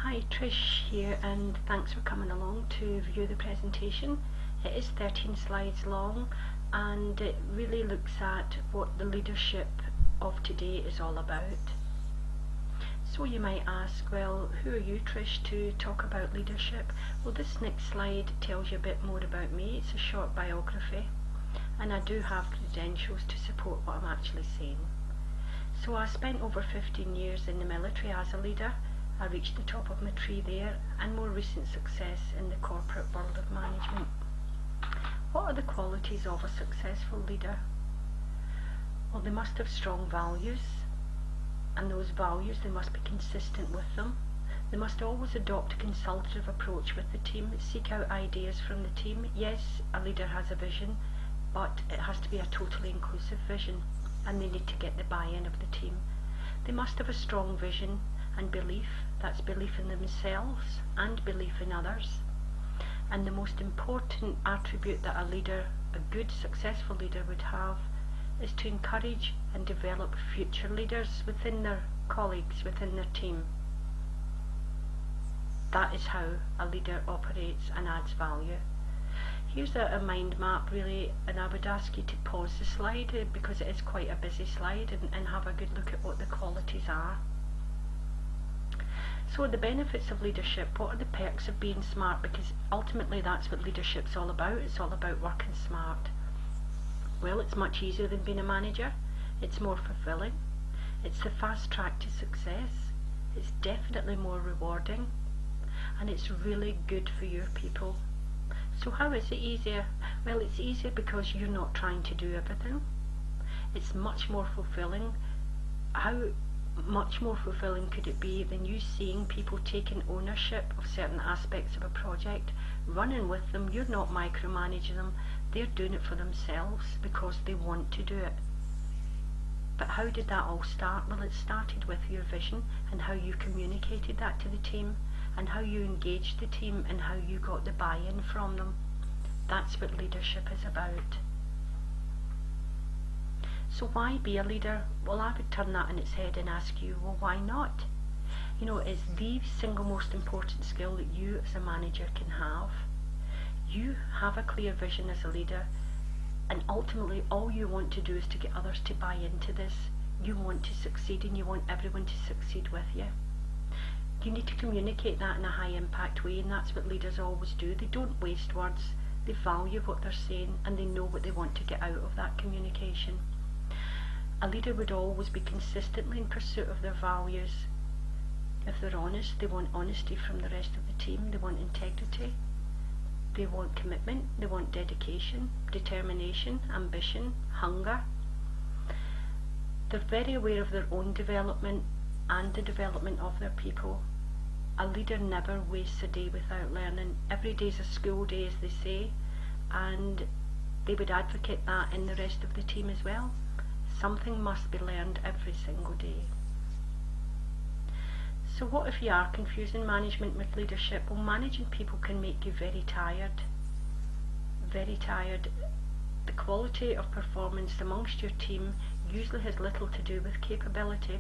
Hi, Trish here, and thanks for coming along to view the presentation. It is 13 slides long, and it really looks at what the leadership of today is all about. So you might ask, well, who are you, Trish, to talk about leadership? Well, this next slide tells you a bit more about me. It's a short biography, and I do have credentials to support what I'm actually saying. So I spent over 15 years in the military as a leader. I reached the top of my tree there, and more recent success in the corporate world of management. What are the qualities of a successful leader? Well, they must have strong values, and those values, they must be consistent with them. They must always adopt a consultative approach with the team, seek out ideas from the team. Yes, a leader has a vision, but it has to be a totally inclusive vision, and they need to get the buy-in of the team. They must have a strong vision and belief. That's belief in themselves and belief in others. And the most important attribute that a leader, a good successful leader, would have is to encourage and develop future leaders within their colleagues, within their team. That is how a leader operates and adds value. Here's a mind map really, and I would ask you to pause the slide because it is quite a busy slide, and have a good look at what the qualities are. So the benefits of leadership, what are the perks of being smart? Because ultimately that's what leadership's all about. It's all about working smart. Well, it's much easier than being a manager. It's more fulfilling. It's the fast track to success. It's definitely more rewarding. And it's really good for your people. So how is it easier? Well, it's easier because you're not trying to do everything. It's much more fulfilling. How much more fulfilling could it be than you seeing people taking ownership of certain aspects of a project, running with them? You're not micromanaging them. They're doing it for themselves because they want to do it. But how did that all start? Well, it started with your vision and how you communicated that to the team, and how you engaged the team, and how you got the buy-in from them. That's what leadership is about. So why be a leader? Well, I would turn that on its head and ask you, well, why not? You know, it's the single most important skill that you as a manager can have. You have a clear vision as a leader, and ultimately all you want to do is to get others to buy into this. You want to succeed, and you want everyone to succeed with you. You need to communicate that in a high impact way, and that's what leaders always do. They don't waste words. They value what they're saying, and they know what they want to get out of that communication. A leader would always be consistently in pursuit of their values. If they're honest, they want honesty from the rest of the team. They want integrity. They want commitment. They want dedication, determination, ambition, hunger. They're very aware of their own development and the development of their people. A leader never wastes a day without learning. Every day is a school day, as they say, and they would advocate that in the rest of the team as well. Something must be learned every single day. So what if you are confusing management with leadership? Well, managing people can make you very tired. Very tired. The quality of performance amongst your team usually has little to do with capability.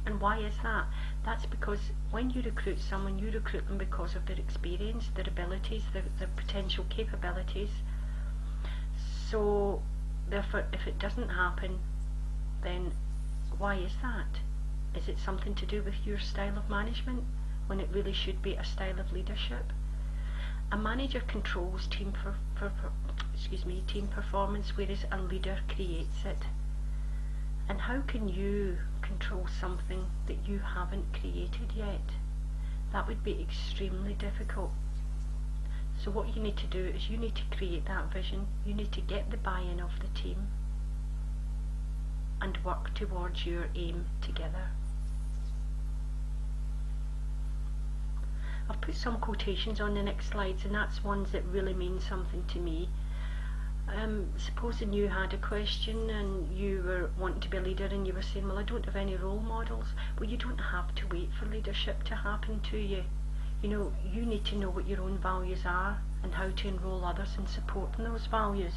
And why is that? That's because when you recruit someone, you recruit them because of their experience, their abilities, their potential capabilities. So therefore, if it doesn't happen, then why is that? Is it something to do with your style of management when it really should be a style of leadership? A manager controls team performance, whereas a leader creates it. And how can you control something that you haven't created yet? That would be extremely difficult. So what you need to do is you need to create that vision. You need to get the buy-in of the team and work towards your aim together. I've put some quotations on the next slides, and that's ones that really mean something to me. Supposing you had a question and you were wanting to be a leader, and you were saying, well, I don't have any role models. Well, you don't have to wait for leadership to happen to you. You know, you need to know what your own values are and how to enrol others in supporting those values.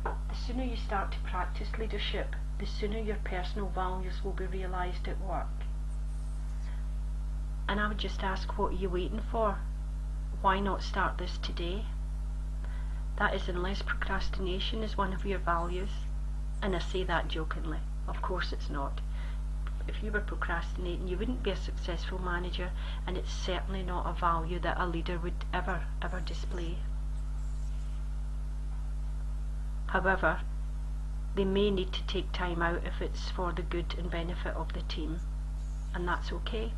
The sooner you start to practice leadership, the sooner your personal values will be realised at work. And I would just ask, what are you waiting for? Why not start this today? That is, unless procrastination is one of your values. And I say that jokingly. Of course it's not. If you were procrastinating, you wouldn't be a successful manager, and it's certainly not a value that a leader would ever display. However, they may need to take time out if it's for the good and benefit of the team, and that's okay.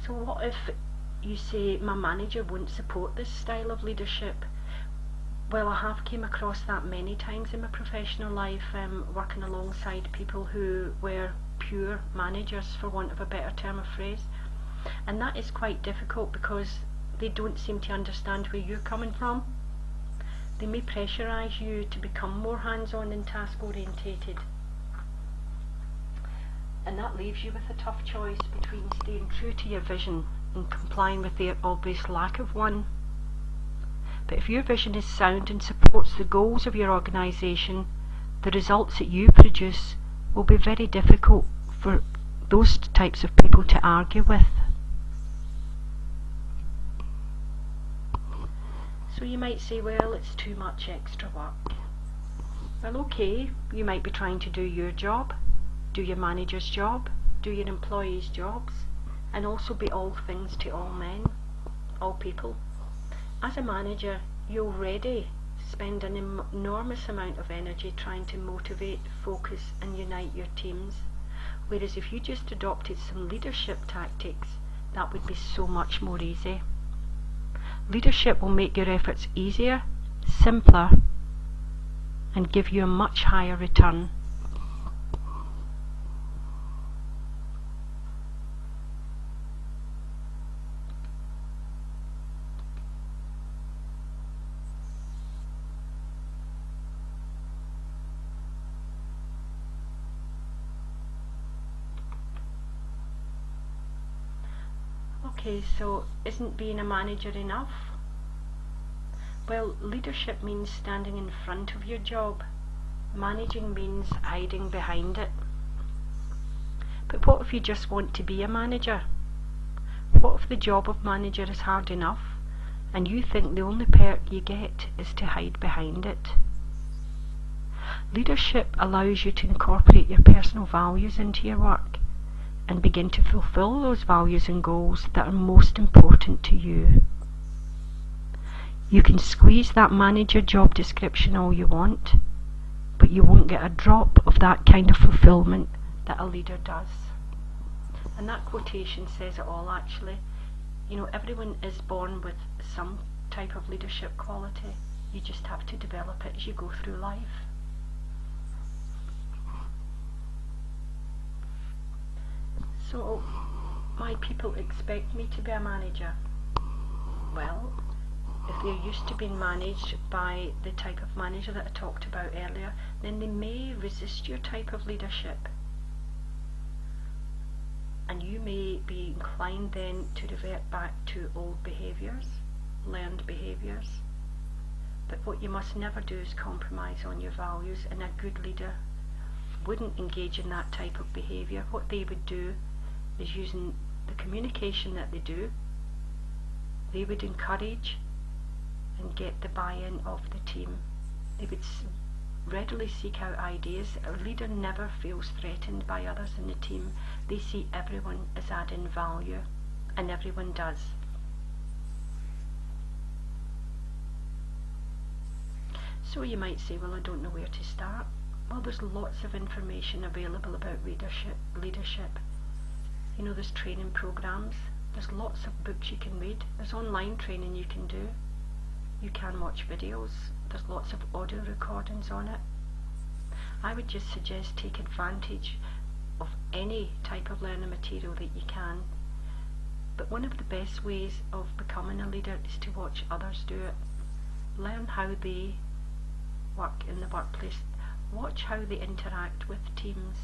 So what if you say, my manager won't support this style of leadership? Well, I have came across that many times in my professional life, working alongside people who were pure managers, for want of a better term of phrase. And that is quite difficult because they don't seem to understand where you're coming from. They may pressurise you to become more hands-on and task-orientated. And that leaves you with a tough choice between staying true to your vision and complying with their obvious lack of one. But if your vision is sound and supports the goals of your organisation, the results that you produce will be very difficult for those types of people to argue with. So you might say, well, it's too much extra work. Well, okay, you might be trying to do your job, do your manager's job, do your employees' jobs, and also be all things to all men, all people. As a manager, you already spend an enormous amount of energy trying to motivate, focus and unite your teams, whereas if you just adopted some leadership tactics, that would be so much more easy. Leadership will make your efforts easier, simpler, and give you a much higher return. Okay, so isn't being a manager enough? Well, leadership means standing in front of your job. Managing means hiding behind it. But what if you just want to be a manager? What if the job of manager is hard enough and you think the only perk you get is to hide behind it? Leadership allows you to incorporate your personal values into your work and begin to fulfill those values and goals that are most important to you. You can squeeze that manager job description all you want, but you won't get a drop of that kind of fulfillment that a leader does. And that quotation says it all, actually. You know, everyone is born with some type of leadership quality. You just have to develop it as you go through life. So, my people expect me to be a manager. Well, if they're used to being managed by the type of manager that I talked about earlier, then they may resist your type of leadership. And you may be inclined then to revert back to old behaviours, learned behaviours. But what you must never do is compromise on your values, and a good leader wouldn't engage in that type of behaviour. What they would do is, using the communication that they do, they would encourage and get the buy-in of the team. They would readily seek out ideas. A leader never feels threatened by others in the team. They see everyone as adding value, and everyone does. So you might say, well, I don't know where to start. Well, there's lots of information available about leadership. You know, there's training programs, there's lots of books you can read, there's online training you can do, you can watch videos, there's lots of audio recordings on it. I would just suggest take advantage of any type of learning material that you can. But one of the best ways of becoming a leader is to watch others do it. Learn how they work in the workplace. Watch how they interact with teams.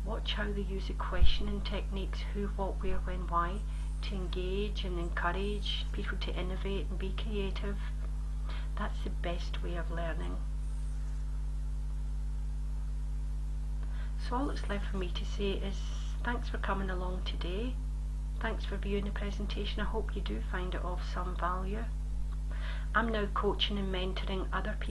Watch how they use the questioning techniques, who, what, where, when, why, to engage and encourage people to innovate and be creative. That's the best way of learning. So all that's left for me to say is thanks for coming along today. Thanks for viewing the presentation. I hope you do find it of some value. I'm now coaching and mentoring other people